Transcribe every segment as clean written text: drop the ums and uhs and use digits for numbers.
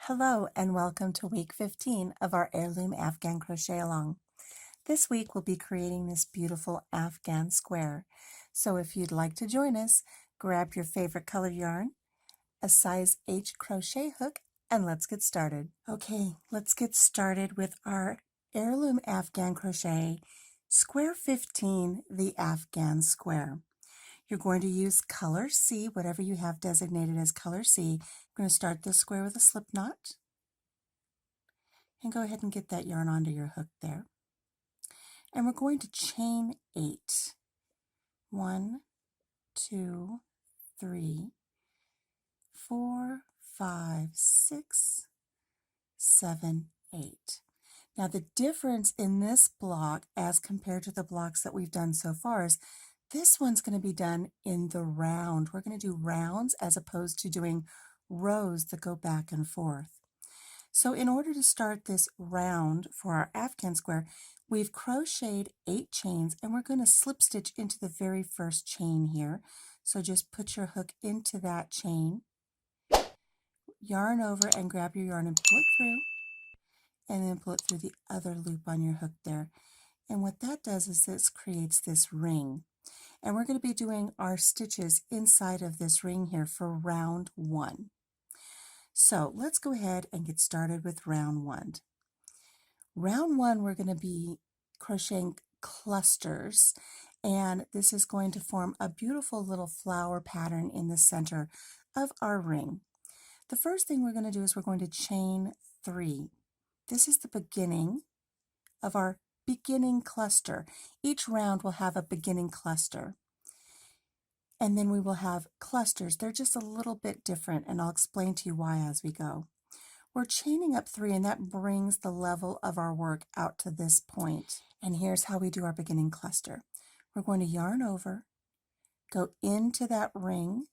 Hello and welcome to week 15 of our Heirloom Afghan Crochet Along. This week we'll be creating this beautiful Afghan square. So if you'd like to join us, grab your favorite colored yarn, a size H crochet hook, and let's get started. Okay, let's get started with our Heirloom Afghan Crochet Square 15, the Afghan Square. You're going to use color C, whatever you have designated as color C. We're going to start the square with a slip knot. And go ahead and get that yarn onto your hook there. And we're going to chain 8. 1, 2, 3, 4, 5, 6, 7, 8. Now the difference in this block as compared to the blocks that we've done so far is this one's going to be done in the round. We're going to do rounds as opposed to doing rows that go back and forth. So in order to start this round for our Afghan square, we've crocheted 8 chains and we're going to slip stitch into the very first chain here. So just put your hook into that chain, yarn over and grab your yarn and pull it through, and then pull it through the other loop on your hook there. And what that does is this creates this ring. And we're going to be doing our stitches inside of this ring here for round 1. So let's go ahead and get started with round 1. Round 1, we're going to be crocheting clusters, and this is going to form a beautiful little flower pattern in the center of our ring. The first thing we're going to do is we're going to chain 3. This is the beginning of our beginning cluster. Each round will have a beginning cluster. And then we will have clusters. They're just a little bit different, and I'll explain to you why as we go. We're chaining up 3, and that brings the level of our work out to this point. And here's how we do our beginning cluster. We're going to yarn over, go into that ring,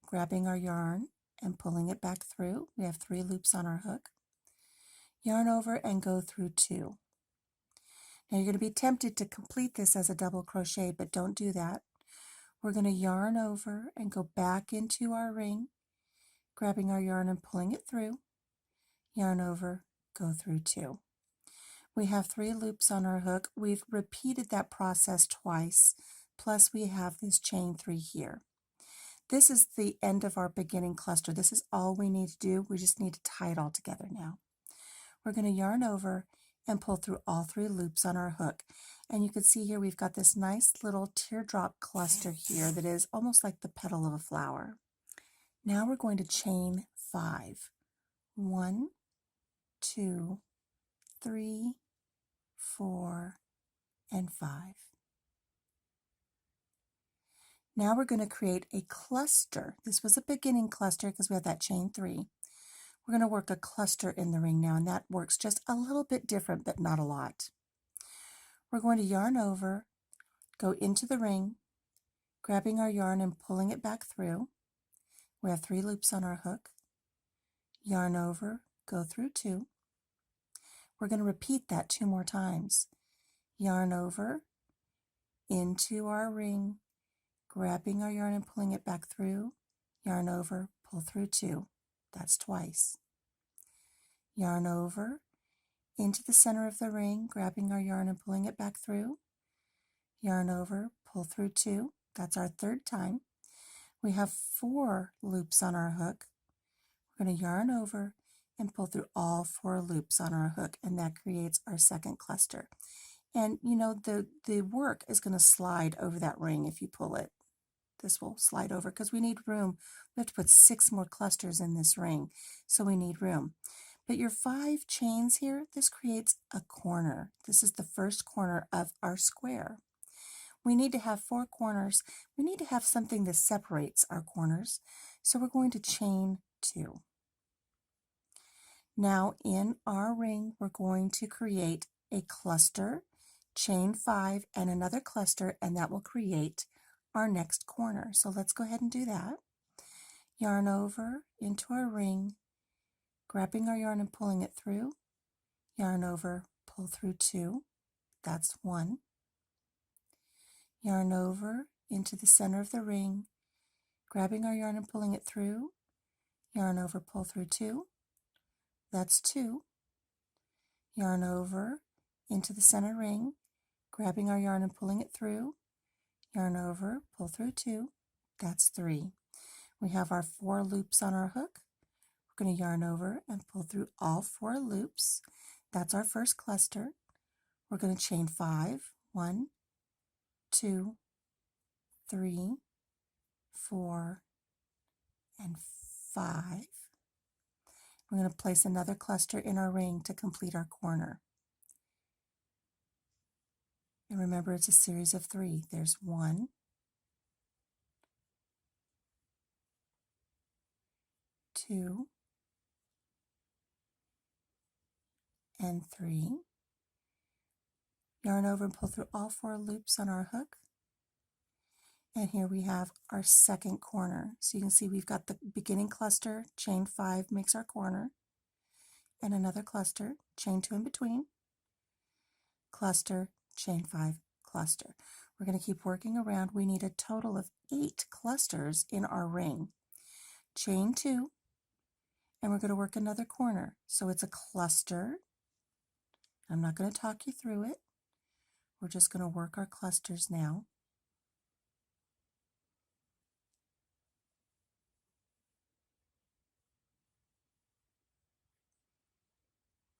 grabbing our yarn and pulling it back through. We have 3 loops on our hook. Yarn over and go through 2. Now you're going to be tempted to complete this as a double crochet, but don't do that. We're going to yarn over and go back into our ring, grabbing our yarn and pulling it through, yarn over, go through 2. We have 3 loops on our hook. We've repeated that process twice, plus we have this chain 3 here. This is the end of our beginning cluster. This is all we need to do. We just need to tie it all together now. We're going to yarn over and pull through all 3 loops on our hook. And you can see here we've got this nice little teardrop cluster here that is almost like the petal of a flower. Now we're going to chain 5. 1, 2, 3, 4, and 5. Now we're going to create a cluster. This was a beginning cluster because we had that chain 3. We're going to work a cluster in the ring now, and that works just a little bit different, but not a lot. We're going to yarn over, go into the ring, grabbing our yarn and pulling it back through. We have 3 loops on our hook. Yarn over, go through 2. We're going to repeat that 2 more times. Yarn over, into our ring, grabbing our yarn and pulling it back through. Yarn over, pull through 2. That's twice. Yarn over, into the center of the ring, grabbing our yarn and pulling it back through. Yarn over, pull through 2. That's our 3rd time. We have 4 loops on our hook. We're going to yarn over and pull through all 4 loops on our hook, and that creates our 2nd cluster. And you know, the work is going to slide over that ring if you pull it. This will slide over because we need room. We have to put 6 more clusters in this ring, so we need room. But your 5 chains here, this creates a corner. This is the first corner of our square. We need to have 4 corners. We need to have something that separates our corners, so we're going to chain 2. Now in our ring, we're going to create a cluster, chain 5, and another cluster, and that will create our next corner. So let's go ahead and do that. Yarn over into our ring, grabbing our yarn and pulling it through. Yarn over, pull through 2. That's 1. Yarn over into the center of the ring, grabbing our yarn and pulling it through. Yarn over, pull through 2. that's 2. Yarn over into the center ring, grabbing our yarn and pulling it through. Yarn over, pull through 2, that's 3. We have our 4 loops on our hook. We're going to yarn over and pull through all 4 loops. That's our first cluster. We're going to chain 5. 1, 2, 3, 4, and 5. We're going to place another cluster in our ring to complete our corner. And remember, it's a series of 3. There's 1, 2, and 3. Yarn over and pull through all 4 loops on our hook. And here we have our second corner. So you can see we've got the beginning cluster, chain 5 makes our corner, and another cluster, chain 2 in between, cluster, chain 5, cluster. We're going to keep working around. We need a total of 8 clusters in our ring. Chain 2, and we're going to work another corner. So it's a cluster. I'm not going to talk you through it. We're just going to work our clusters now.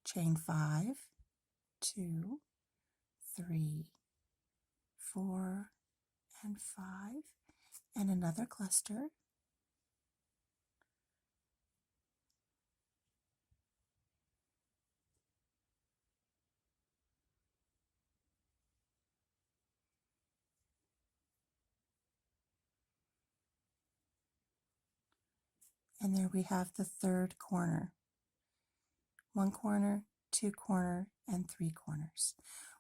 Chain 5, 2, 3, 4, and 5, and another cluster. And there we have the third corner. 1 corner, 2 corner, and 3 corners.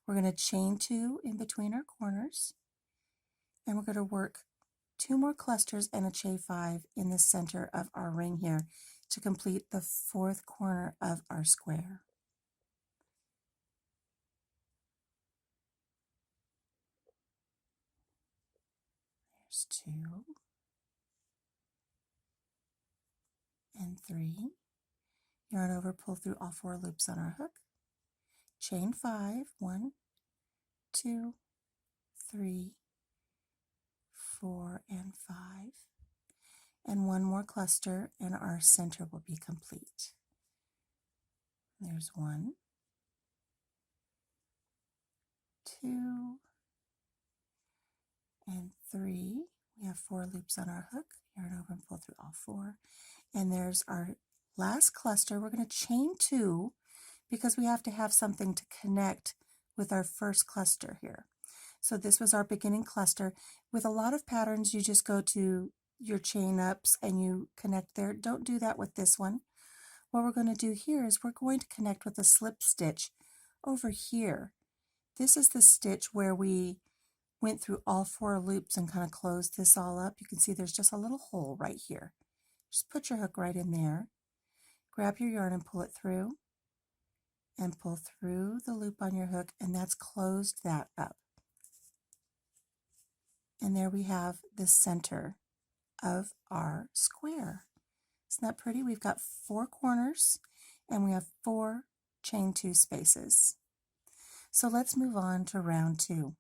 We're going to chain 2 in between our corners, and we're going to work 2 more clusters and a chain 5 in the center of our ring here to complete the 4th corner of our square. There's 2 and 3. Yarn over, pull through all 4 loops on our hook. Chain 5, 1, 2, 3, 4, and 5. And 1 more cluster and our center will be complete. There's 1, 2, and 3. We have 4 loops on our hook. Yarn over and pull through all 4. And there's our last cluster. We're going to chain 2 because we have to have something to connect with our first cluster here. So this was our beginning cluster. With a lot of patterns, you just go to your chain ups and you connect there. Don't do that with this one. What we're going to do here is we're going to connect with a slip stitch over here. This is the stitch where we went through all 4 loops and kind of closed this all up. You can see there's just a little hole right here. Just put your hook right in there. Grab your yarn and pull it through, and pull through the loop on your hook, and that's closed that up. And there we have the center of our square. Isn't that pretty? We've got 4 corners and we have 4 chain 2 spaces. So let's move on to round 2.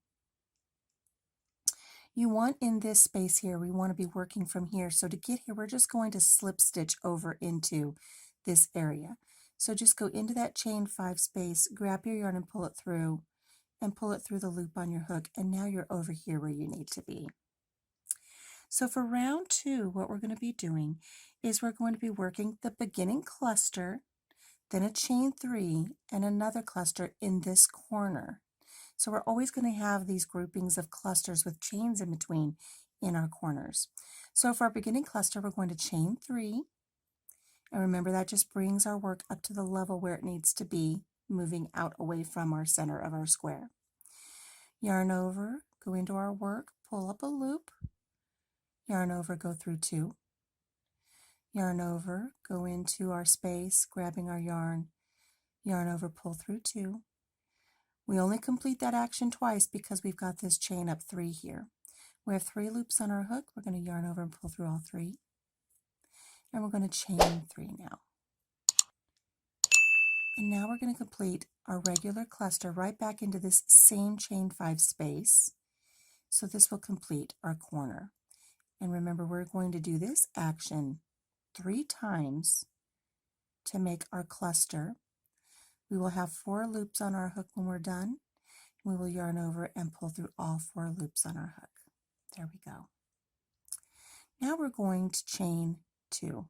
You want in this space here, we want to be working from here. So to get here, we're just going to slip stitch over into this area. So just go into that chain 5 space, grab your yarn and pull it through the loop on your hook, and now you're over here where you need to be. So for round 2, what we're going to be doing is we're going to be working the beginning cluster, then a chain 3, and another cluster in this corner. So we're always going to have these groupings of clusters with chains in between in our corners. So for our beginning cluster, we're going to chain 3. And remember, that just brings our work up to the level where it needs to be, moving out away from our center of our square. Yarn over, go into our work, pull up a loop, yarn over, go through 2. Yarn over, go into our space, grabbing our yarn over, pull through 2. We only complete that action twice because we've got this chain up 3 here. We have 3 loops on our hook. We're going to yarn over and pull through all 3. And we're going to chain 3 now. And now we're going to complete our regular cluster right back into this same chain 5 space. So this will complete our corner. And remember, we're going to do this action 3 times to make our cluster. We will have 4 loops on our hook when we're done. We will yarn over and pull through all 4 loops on our hook. There we go. Now we're going to chain 2.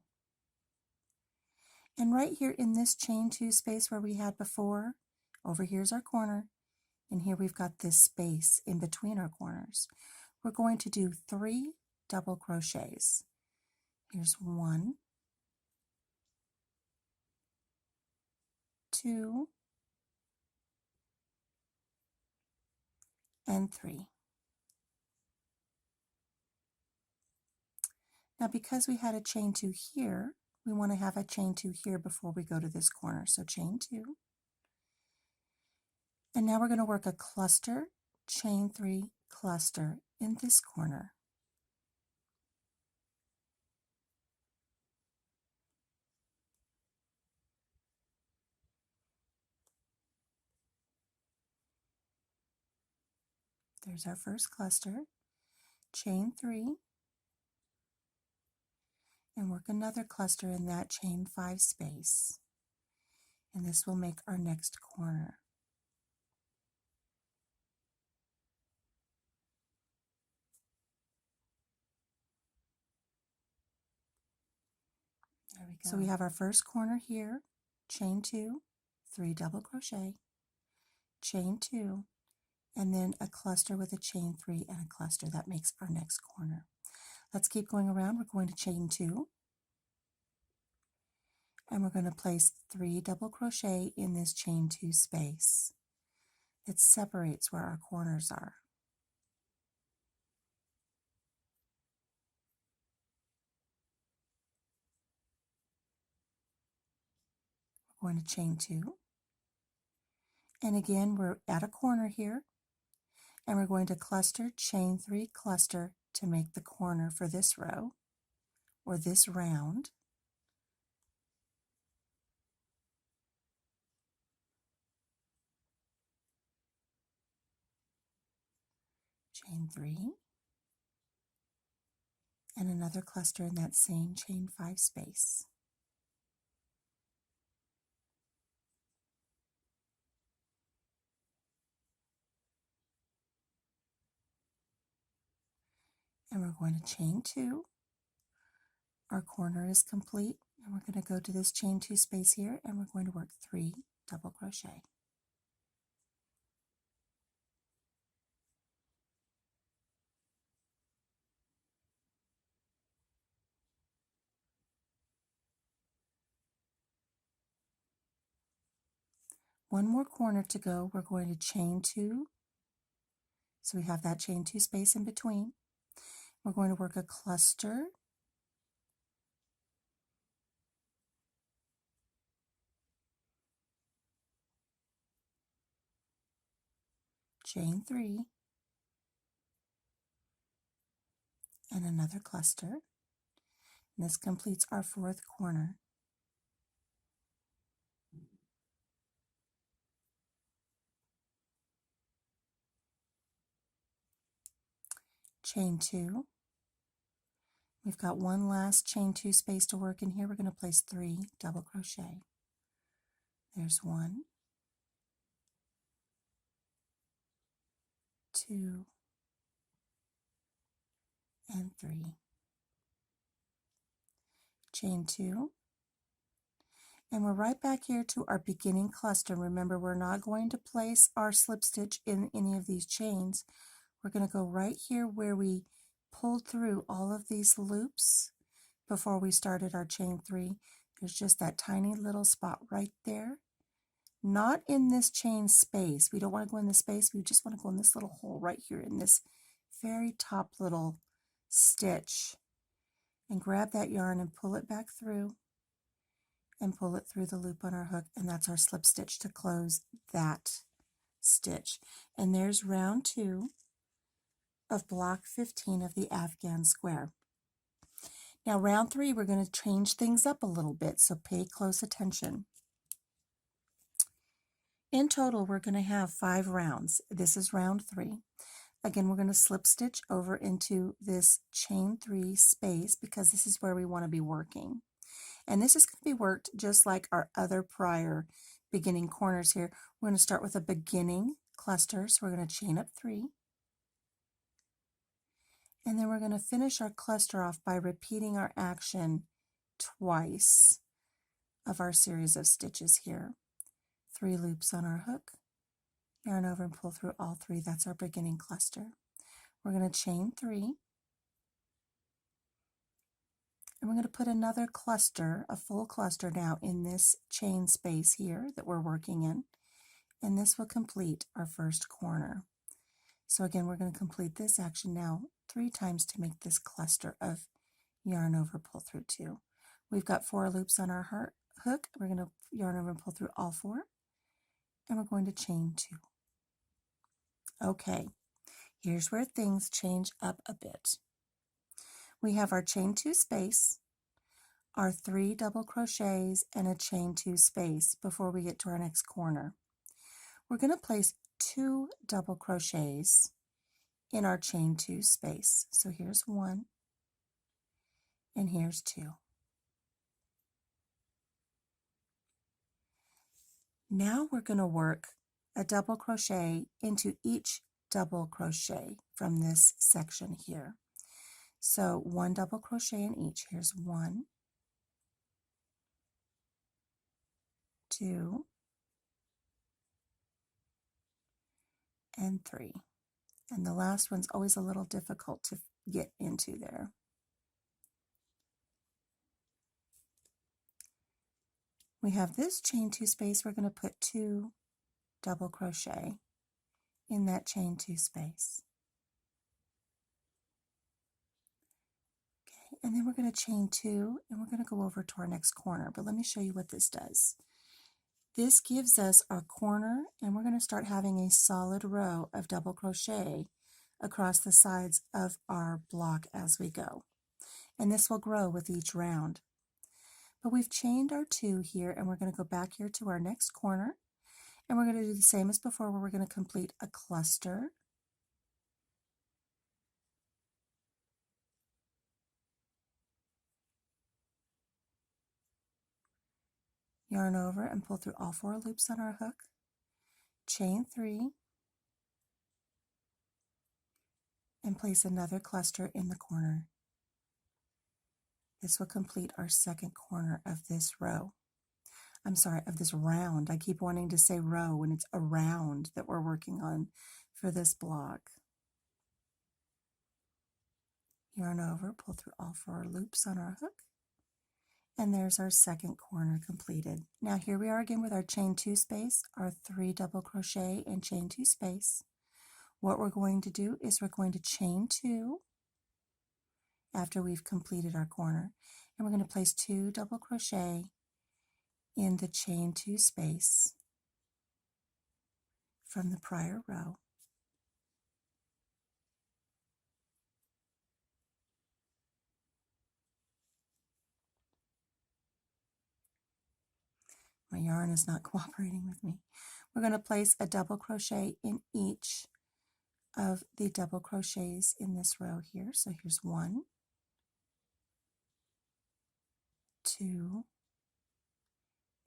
And right here in this chain 2 space where we had before, over here's our corner, and here we've got this space in between our corners. We're going to do 3 double crochets. Here's 1, 2, and 3. Now because we had a chain 2 here, we want to have a chain 2 here before we go to this corner. So chain 2. And now we're going to work a cluster, chain 3, cluster in this corner. There's our first cluster, chain 3, and work another cluster in that chain 5 space. And this will make our next corner. There we go. So we have our first corner here, chain 2, 3 double crochet, chain 2, and then a cluster with a chain 3 and a cluster. That makes our next corner. Let's keep going around. We're going to chain 2, and we're going to place 3 double crochet in this chain 2 space. It separates where our corners are. We're going to chain 2, and again we're at a corner here, and we're going to cluster, chain 3, cluster to make the corner for this row or this round. Chain 3, and another cluster in that same chain 5 space. And we're going to chain 2. Our corner is complete, and we're going to go to this chain 2 space here, and we're going to work 3 double crochet. One more corner to go. We're going to chain 2. So we have that chain 2 space in between. We're going to work a cluster, chain 3, and another cluster. And this completes our 4th corner. Chain 2. We've got one last chain 2 space to work in here. We're going to place 3 double crochet. There's 1, 2, and 3. Chain 2. And we're right back here to our beginning cluster. Remember, we're not going to place our slip stitch in any of these chains. We're going to go right here where we pulled through all of these loops before we started our chain 3. There's just that tiny little spot right there. Not in this chain space. We don't want to go in this space. We just want to go in this little hole right here in this very top little stitch. And grab that yarn and pull it back through and pull it through the loop on our hook, and that's our slip stitch to close that stitch. And there's round 2 of block 15 of the Afghan square. Now round 3, we're going to change things up a little bit, so pay close attention. In total, we're going to have 5 rounds. This is round 3. Again, we're going to slip stitch over into this chain 3 space because this is where we want to be working. And this is going to be worked just like our other prior beginning corners here. We're going to start with a beginning cluster, so we're going to chain up 3. And then we're going to finish our cluster off by repeating our action twice of our series of stitches here. 3 loops on our hook, yarn over and pull through all 3. That's our beginning cluster. We're going to chain 3, and we're going to put another cluster, a full cluster now in this chain space here that we're working in, and this will complete our first corner. So again, we're going to complete this action now 3 times to make this cluster of yarn over, pull through 2. We've got 4 loops on our hook. We're going to yarn over and pull through all 4, and we're going to chain 2. Okay, here's where things change up a bit. We have our chain 2 space, our 3 double crochets, and a chain 2 space before we get to our next corner. We're going to place 2 double crochets in our chain 2 space. So here's 1, and here's 2. Now we're going to work a double crochet into each double crochet from this section here. So 1 double crochet in each. Here's 1, 2, and 3. And the last one's always a little difficult to get into there. We have this chain 2 space. We're going to put 2 double crochet in that chain 2 space. Okay, and then we're going to chain 2, and we're going to go over to our next corner. But let me show you what this does. This gives us our corner, and we're going to start having a solid row of double crochet across the sides of our block as we go. And this will grow with each round. But we've chained our 2 here, and we're going to go back here to our next corner, and we're going to do the same as before, where we're going to complete a cluster, yarn over and pull through all 4 loops on our hook, chain 3, and place another cluster in the corner. This will complete our second corner of this row. I'm sorry, of this round. I keep wanting to say row when it's a round that we're working on for this block. Yarn over, pull through all 4 loops on our hook, and there's our second corner completed. Now here we are again with our chain 2 space, our 3 double crochet and chain 2 space. What we're going to do is we're going to chain 2 after we've completed our corner, and we're going to place 2 double crochet in the chain 2 space from the prior row. My yarn is not cooperating with me. We're going to place a double crochet in each of the double crochets in this row here. So here's 1, 2,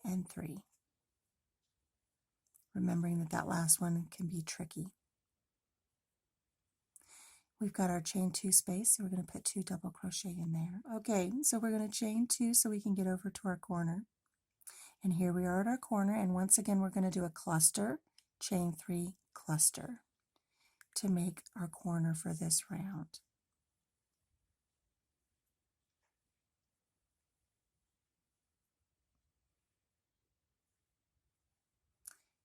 and 3. Remembering that that last one can be tricky. We've got our chain 2 space, so we're going to put 2 double crochet in there. Okay, so we're going to chain 2 so we can get over to our corner. And here we are at our corner, and once again we're going to do a cluster, chain 3, cluster to make our corner for this round.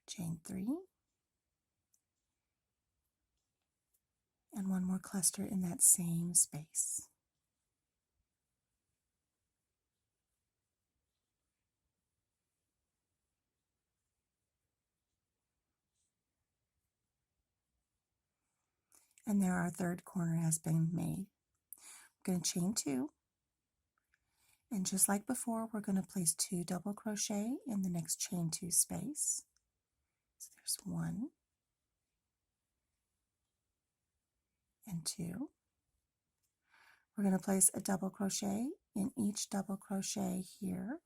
Chain 3, and 1 more cluster in that same space. And there our third corner has been made. We're going to chain 2, and just like before, we're going to place 2 double crochet in the next chain 2 space. There's 1 and 2. We're going to place a double crochet in each double crochet here.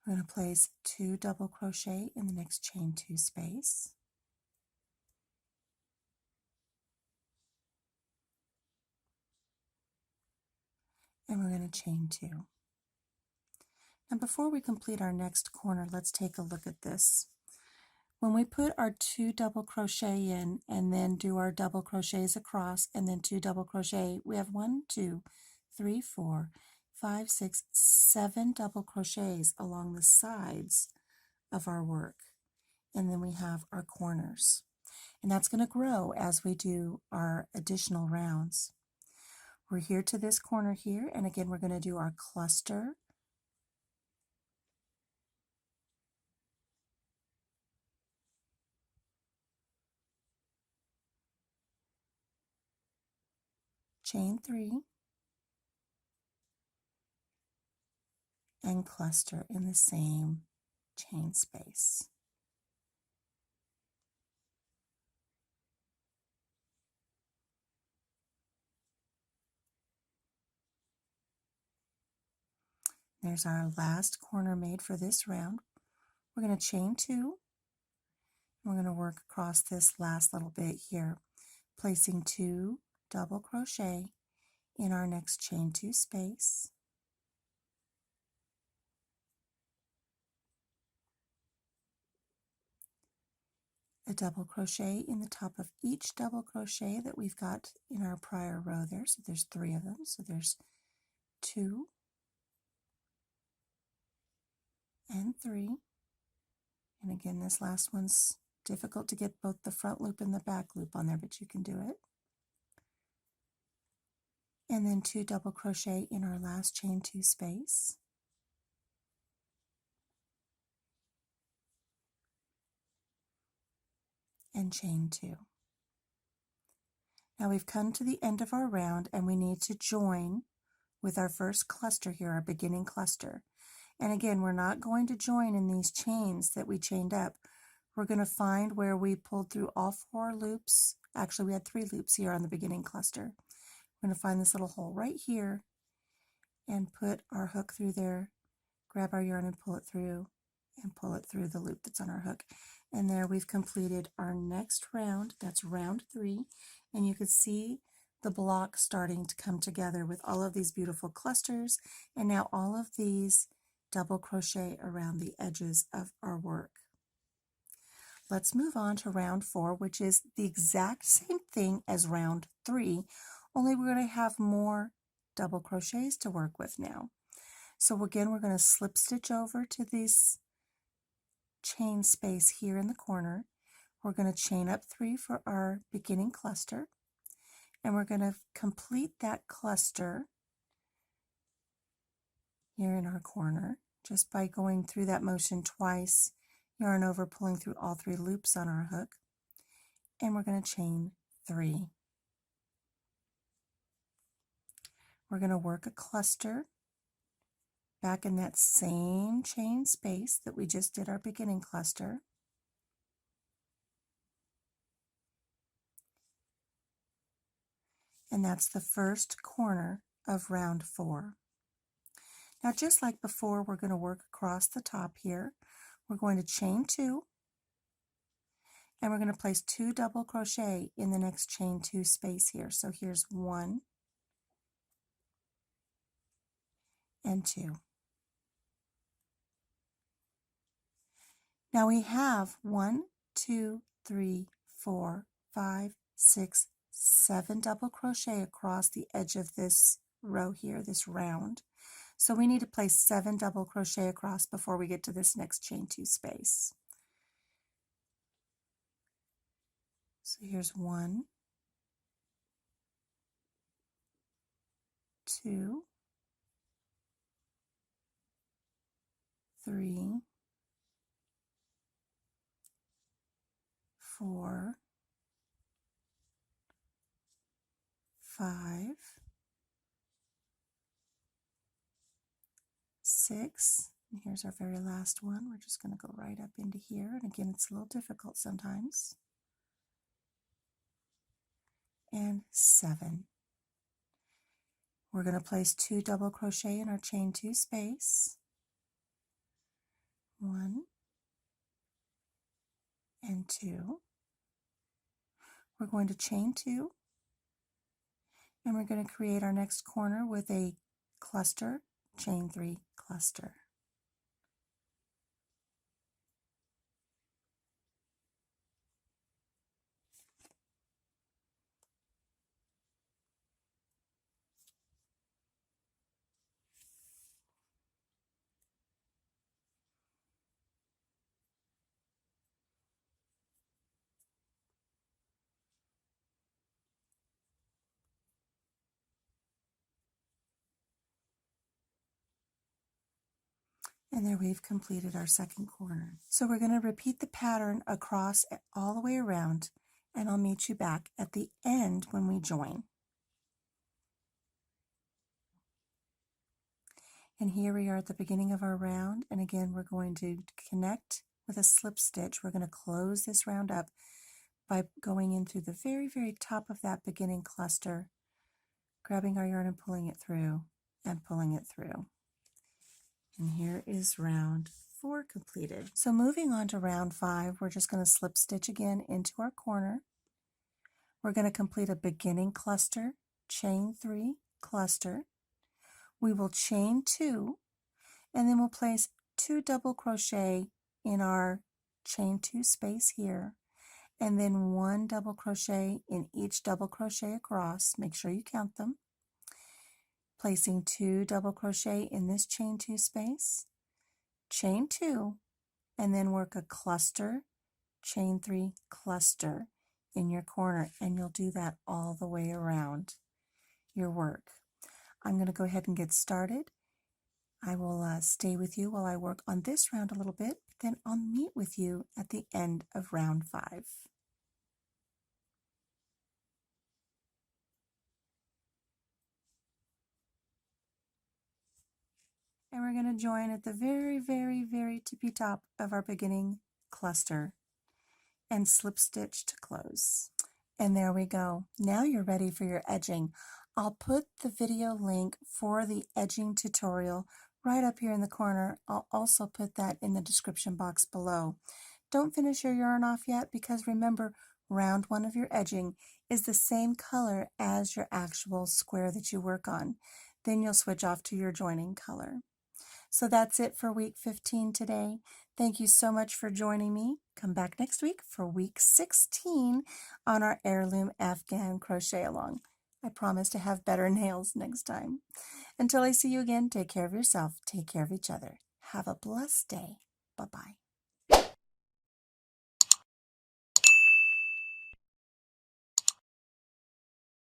We're going to place 2 double crochet in the next chain 2 space. And we're going to chain 2. And before we complete our next corner, let's take a look at this. When we put our 2 double crochet in and then do our double crochets across and then 2 double crochet, we have 1, 2, 3, 4, 5, 6, 7 double crochets along the sides of our work. And then we have our corners. And that's going to grow as we do our additional rounds. We're here to this corner here, and again we're going to do our cluster, chain 3, and cluster in the same chain space. There's our last corner made for this round. We're going to chain 2. We're going to work across this last little bit here, placing 2 double crochet in our next chain 2 space. A double crochet in the top of each double crochet that we've got in our prior row there. So there's 3 of them. So there's 2 and 3. And again, this last one's difficult to get both the front loop and the back loop on there, but you can do it. And then 2 double crochet in our last chain 2 space. And chain 2. Now we've come to the end of our round and we need to join with our first cluster here, our beginning cluster. And again, we're not going to join in these chains that we chained up. We're going to find where we pulled through all 4 loops. Actually, we had 3 loops here on the beginning cluster. We're going to find this little hole right here and put our hook through there, grab our yarn and pull it through the loop that's on our hook. And there we've completed our next round. That's round 3. And you can see the block starting to come together with all of these beautiful clusters and now all of these double crochet around the edges of our work. Let's move on to round 4, which is the exact same thing as round 3, only we're going to have more double crochets to work with now. So again, we're going to slip stitch over to this chain space here in the corner. We're going to chain up 3 for our beginning cluster, and we're going to complete that cluster here in our corner just by going through that motion twice, yarn over, pulling through all 3 loops on our hook, and we're going to chain 3. We're going to work a cluster back in that same chain space that we just did our beginning cluster. And that's the first corner of round 4. Now, just like before, we're going to work across the top here. We're going to chain 2, and we're going to place 2 double crochet in the next chain 2 space here. So here's 1 and 2. Now we have 1, 2, 3, 4, 5, 6, 7 double crochet across the edge of this row here, this round. So we need to place 7 double crochet across before we get to this next chain 2 space. So here's 1, 2, 3, 4, 5, 6, and here's our very last one. We're just going to go right up into here, and again it's a little difficult sometimes, and 7. We're going to place 2 double crochet in our chain 2 space, 1 and 2. We're going to chain 2, and we're going to create our next corner with a cluster, chain 3, cluster. And there we've completed our second corner. So we're going to repeat the pattern across all the way around, and I'll meet you back at the end when we join. And here we are at the beginning of our round, and again we're going to connect with a slip stitch. We're going to close this round up by going in through the very, very top of that beginning cluster, grabbing our yarn and pulling it through, and pulling it through. And here is round 4 completed. So moving on to round 5, we're just going to slip stitch again into our corner. We're going to complete a beginning cluster, chain 3, cluster. We will chain 2, and then we'll place 2 double crochet in our chain 2 space here, and then 1 double crochet in each double crochet across. Make sure you count them. Placing 2 double crochet in this chain 2 space, chain 2, and then work a cluster, chain 3, cluster in your corner, and you'll do that all the way around your work. I'm going to go ahead and get started. I will stay with you while I work on this round a little bit, then I'll meet with you at the end of round 5. And we're going to join at the very, very, very tippy top of our beginning cluster and slip stitch to close. And there we go. Now you're ready for your edging. I'll put the video link for the edging tutorial right up here in the corner. I'll also put that in the description box below. Don't finish your yarn off yet, because remember, round 1 of your edging is the same color as your actual square that you work on. Then you'll switch off to your joining color. So that's it for week 15 today. Thank you so much for joining me. Come back next week for week 16 on our Heirloom Afghan crochet along. I promise to have better nails next time. Until I see you again, take care of yourself, take care of each other. Have a blessed day. Bye-bye.